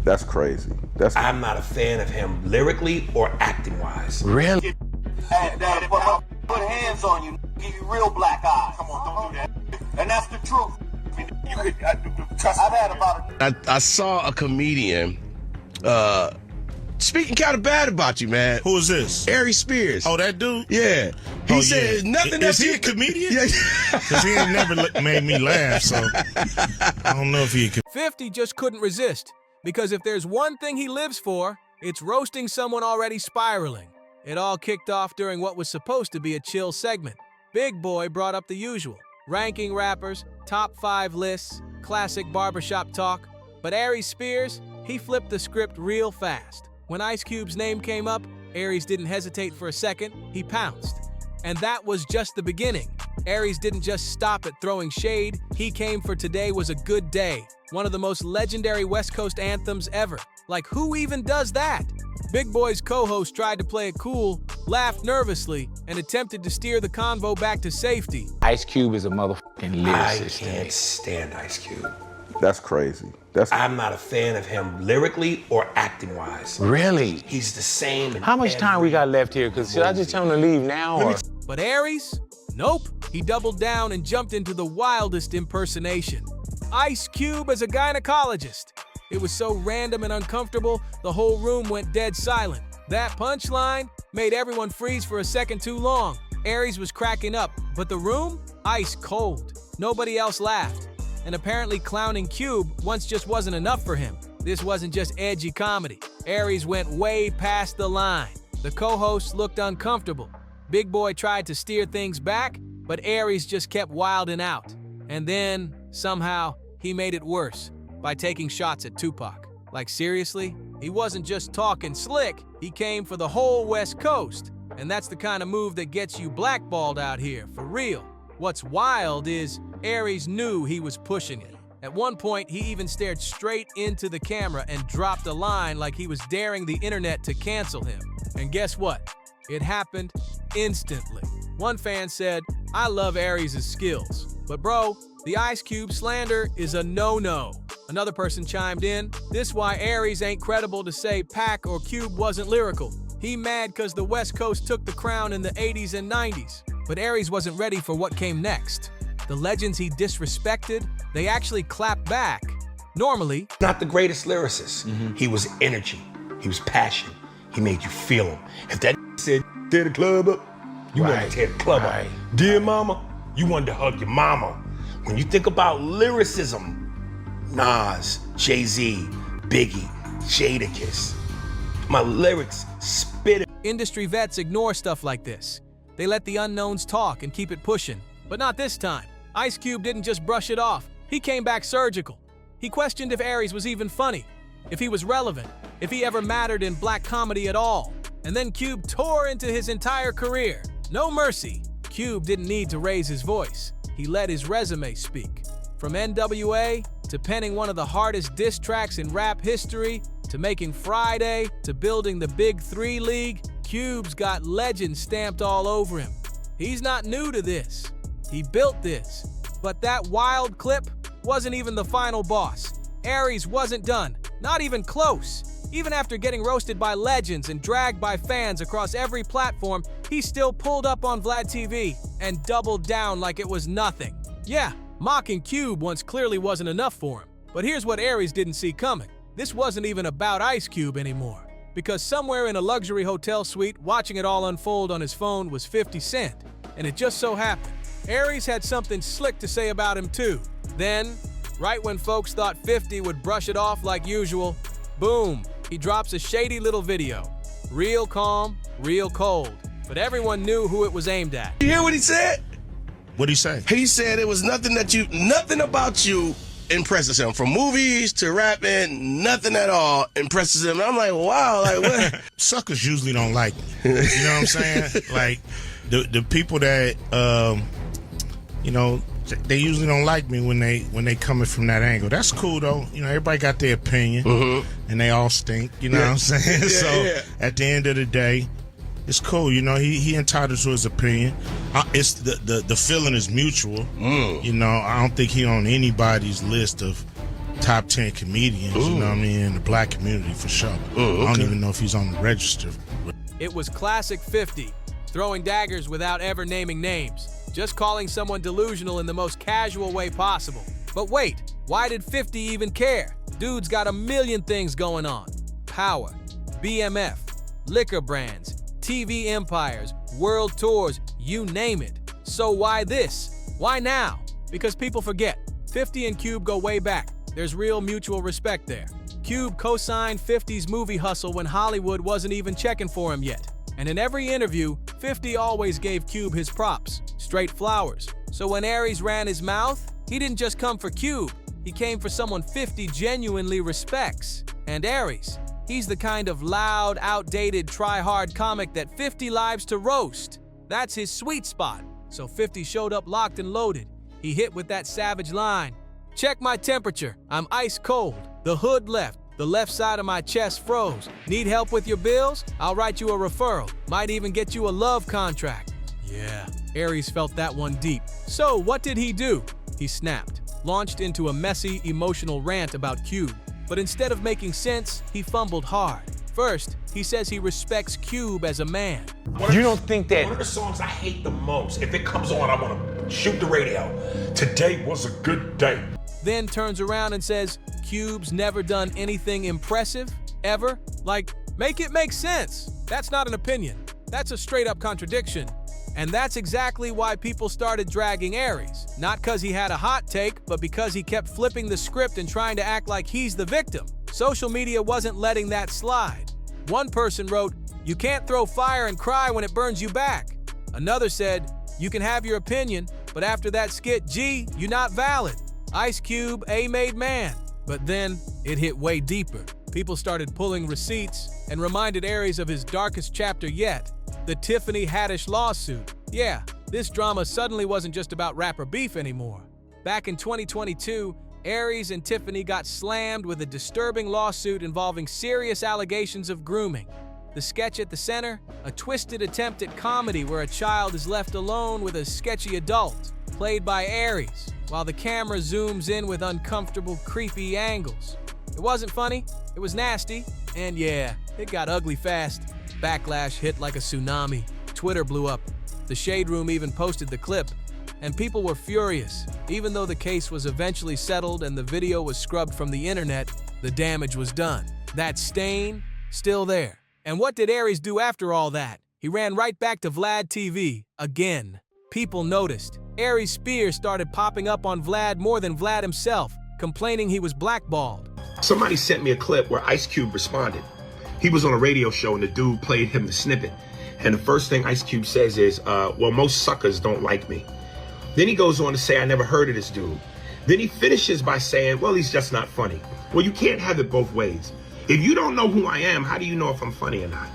That's crazy. I'm not a fan of him lyrically or acting-wise. Really? Daddy, put hands on you, give you real black eyes. Come on, don't do that. And that's the truth. I've had about I saw a comedian speaking kind of bad about you, man. Who is this? Aries Spears. Oh, that dude? Yeah. He said nothing else. Is he a comedian? Yeah. Because he ain't never made me laugh, so I don't know if he a 50 just couldn't resist, because if there's one thing he lives for, it's roasting someone already spiraling. It all kicked off during what was supposed to be a chill segment. Big Boy brought up the usual, ranking rappers, top 5 lists, classic barbershop talk. But Aries Spears, he flipped the script real fast. When Ice Cube's name came up, Aries didn't hesitate for a second, he pounced. And that was just the beginning. Aries didn't just stop at throwing shade, he came for Today Was a Good Day, one of the most legendary West Coast anthems ever. Like, who even does that? Big Boy's co-host tried to play it cool, laughed nervously, and attempted to steer the convo back to safety. Ice Cube is a motherfucking lyricist. I can't stand Ice Cube. That's crazy. I'm not a fan of him lyrically or acting-wise. Really? He's the same in How much time we got left here? Because should I just tell him to leave now? Or? But Aries? Nope. He doubled down and jumped into the wildest impersonation. Ice Cube as a gynecologist. It was so random and uncomfortable, the whole room went dead silent. That punchline made everyone freeze for a second too long. Aries was cracking up, but the room? Ice cold. Nobody else laughed. And apparently clowning Cube once just wasn't enough for him. This wasn't just edgy comedy. Aries went way past the line. The co-hosts looked uncomfortable. Big Boy tried to steer things back, but Aries just kept wilding out. And then, somehow, he made it worse by taking shots at Tupac. Like, seriously? He wasn't just talking slick, he came for the whole West Coast. And that's the kind of move that gets you blackballed out here, for real. What's wild is Aries knew he was pushing it. At one point, he even stared straight into the camera and dropped a line like he was daring the internet to cancel him. And guess what? It happened instantly. One fan said, "I love Aries' skills, but bro, the Ice Cube slander is a no-no." Another person chimed in, "This why Aries ain't credible to say Pac or Cube wasn't lyrical. He mad cause the West Coast took the crown in the 80s and 90s. But Aries wasn't ready for what came next. The legends he disrespected, they actually clapped back. Normally, not the greatest lyricist. He was energy. He was passion. He made you feel him. If that said, tear the club up, you wanted to tear the club up. Dear mama, you wanted to hug your mama. When you think about lyricism, Nas, Jay-Z, Biggie, Jadakiss, my lyrics spit it. Industry vets ignore stuff like this. They let the unknowns talk and keep it pushing. But not this time. Ice Cube didn't just brush it off. He came back surgical. He questioned if Aries was even funny, if he was relevant, if he ever mattered in black comedy at all. And then Cube tore into his entire career. No mercy. Cube didn't need to raise his voice. He let his resume speak. From NWA, to penning one of the hardest diss tracks in rap history, to making Friday, to building the Big 3 League, Cube's got legend stamped all over him. He's not new to this. He built this. But that wild clip wasn't even the final boss. Aries wasn't done, not even close. Even after getting roasted by legends and dragged by fans across every platform, he still pulled up on Vlad TV and doubled down like it was nothing. Yeah, mocking Cube once clearly wasn't enough for him. But here's what Aries didn't see coming. This wasn't even about Ice Cube anymore. Because somewhere in a luxury hotel suite, watching it all unfold on his phone was 50 Cent. And it just so happened, Aries had something slick to say about him too. Then, right when folks thought 50 would brush it off like usual, boom, he drops a shady little video. Real calm, real cold. But everyone knew who it was aimed at. You hear what he said? What'd he say? He said it was nothing about you impresses him. From movies to rapping, nothing at all impresses him. I'm like, wow, like what? Suckers usually don't like me. You know what I'm saying? Like the people that you know, they usually don't like me when they coming from that angle. That's cool though. You know, everybody got their opinion, and they all stink. You know what I'm saying? At the end of the day, it's cool. You know, he entitled to his opinion. It's the feeling is mutual. You know, I don't think he on anybody's list of top 10 comedians, you know what I mean, in the black community for sure. I don't even know if he's on the register. It was classic 50, throwing daggers without ever naming names, just calling someone delusional in the most casual way possible. But wait, why did 50 even care? Dude's got a million things going on. Power, BMF, liquor brands, TV empires, world tours, you name it. So why this? Why now? Because people forget. 50 and Cube go way back. There's real mutual respect there. Cube co-signed 50's movie hustle when Hollywood wasn't even checking for him yet. And in every interview, 50 always gave Cube his props, straight flowers. So when Aries ran his mouth, he didn't just come for Cube. He came for someone 50 genuinely respects. And Aries, he's the kind of loud, outdated, try-hard comic that 50 lives to roast. That's his sweet spot. So 50 showed up locked and loaded. He hit with that savage line. Check my temperature. I'm ice cold. The hood left. The left side of my chest froze. Need help with your bills? I'll write you a referral. Might even get you a love contract. Yeah, Aries felt that one deep. So what did he do? He snapped, launched into a messy, emotional rant about Cube. But instead of making sense, he fumbled hard. First, he says he respects Cube as a man. You don't think that... One of the songs I hate the most, if it comes on, I want to shoot the radio. Today was a good day. Then turns around and says, Cube's never done anything impressive, ever? Like, make it make sense. That's not an opinion. That's a straight-up contradiction. And that's exactly why people started dragging Aries. Not because he had a hot take, but because he kept flipping the script and trying to act like he's the victim. Social media wasn't letting that slide. One person wrote, "You can't throw fire and cry when it burns you back." Another said, "You can have your opinion, but after that skit, gee, you're not valid." Ice Cube, a made man. But then, it hit way deeper. People started pulling receipts and reminded Aries of his darkest chapter yet, the Tiffany Haddish lawsuit. Yeah, this drama suddenly wasn't just about rapper beef anymore. Back in 2022, Aries and Tiffany got slammed with a disturbing lawsuit involving serious allegations of grooming. The sketch at the center, a twisted attempt at comedy where a child is left alone with a sketchy adult, played by Aries, while the camera zooms in with uncomfortable, creepy angles. It wasn't funny, it was nasty, and yeah, it got ugly fast. Backlash hit like a tsunami. Twitter blew up. The Shade Room even posted the clip, and people were furious. Even though the case was eventually settled and the video was scrubbed from the internet, the damage was done. That stain, still there. And what did Aries do after all that? He ran right back to Vlad TV, again. People noticed. Aries' spear started popping up on Vlad more than Vlad himself, complaining he was blackballed. Somebody sent me a clip where Ice Cube responded. He was on a radio show and the dude played him the snippet. And the first thing Ice Cube says is, well, most suckers don't like me. Then he goes on to say, I never heard of this dude. Then he finishes by saying, well, he's just not funny. Well, you can't have it both ways. If you don't know who I am, how do you know if I'm funny or not?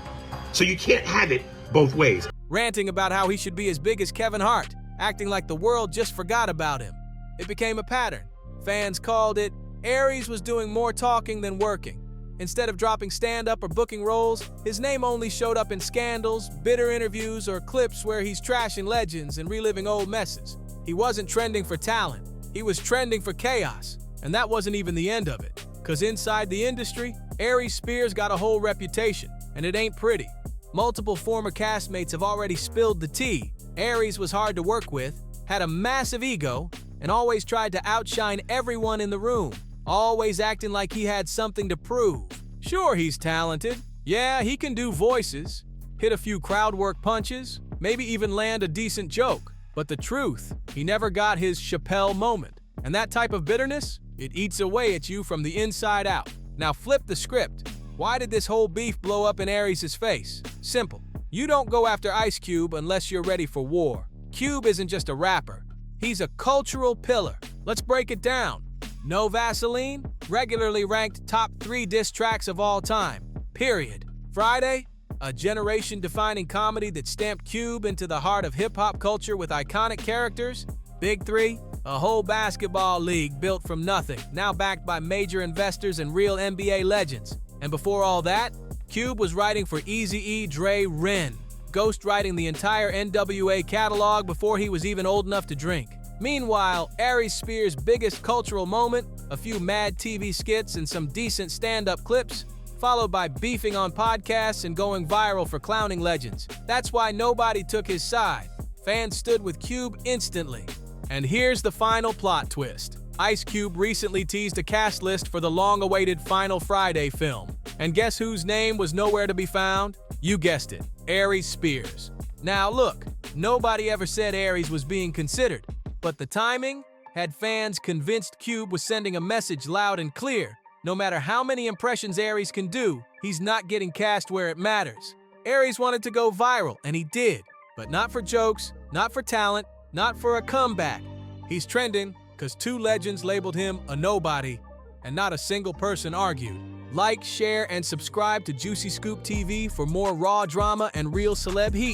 So you can't have it both ways. Ranting about how he should be as big as Kevin Hart, acting like the world just forgot about him. It became a pattern. Fans called it, Aries was doing more talking than working. Instead of dropping stand-up or booking roles, his name only showed up in scandals, bitter interviews, or clips where he's trashing legends and reliving old messes. He wasn't trending for talent. He was trending for chaos. And that wasn't even the end of it. Because inside the industry, Aries Spears got a whole reputation, and it ain't pretty. Multiple former castmates have already spilled the tea. Aries was hard to work with, had a massive ego, and always tried to outshine everyone in the room, always acting like he had something to prove. Sure, he's talented. Yeah, he can do voices, hit a few crowd work punches, maybe even land a decent joke. But the truth, he never got his Chappelle moment. And that type of bitterness, it eats away at you from the inside out. Now flip the script. Why did this whole beef blow up in Aries' face? Simple. You don't go after Ice Cube unless you're ready for war. Cube isn't just a rapper. He's a cultural pillar. Let's break it down. No Vaseline, regularly ranked top 3 diss tracks of all time. Period. Friday, a generation-defining comedy that stamped Cube into the heart of hip-hop culture with iconic characters. Big 3, a whole basketball league built from nothing, now backed by major investors and real NBA legends. And before all that, Cube was writing for Eazy-E, Dre, Ren, ghostwriting the entire NWA catalog before he was even old enough to drink. Meanwhile, Aries Spears' biggest cultural moment, a few mad TV skits and some decent stand-up clips, followed by beefing on podcasts and going viral for clowning legends. That's why nobody took his side. Fans stood with Cube instantly. And here's the final plot twist. Ice Cube recently teased a cast list for the long-awaited Final Friday film. And guess whose name was nowhere to be found? You guessed it, Aries Spears. Now look, nobody ever said Aries was being considered, but the timing had fans convinced Cube was sending a message loud and clear. No matter how many impressions Aries can do, he's not getting cast where it matters. Aries wanted to go viral, and he did, but not for jokes, not for talent, not for a comeback. He's trending because two legends labeled him a nobody, and not a single person argued. Like, share, and subscribe to Juicy Scoop TV for more raw drama and real celeb heat.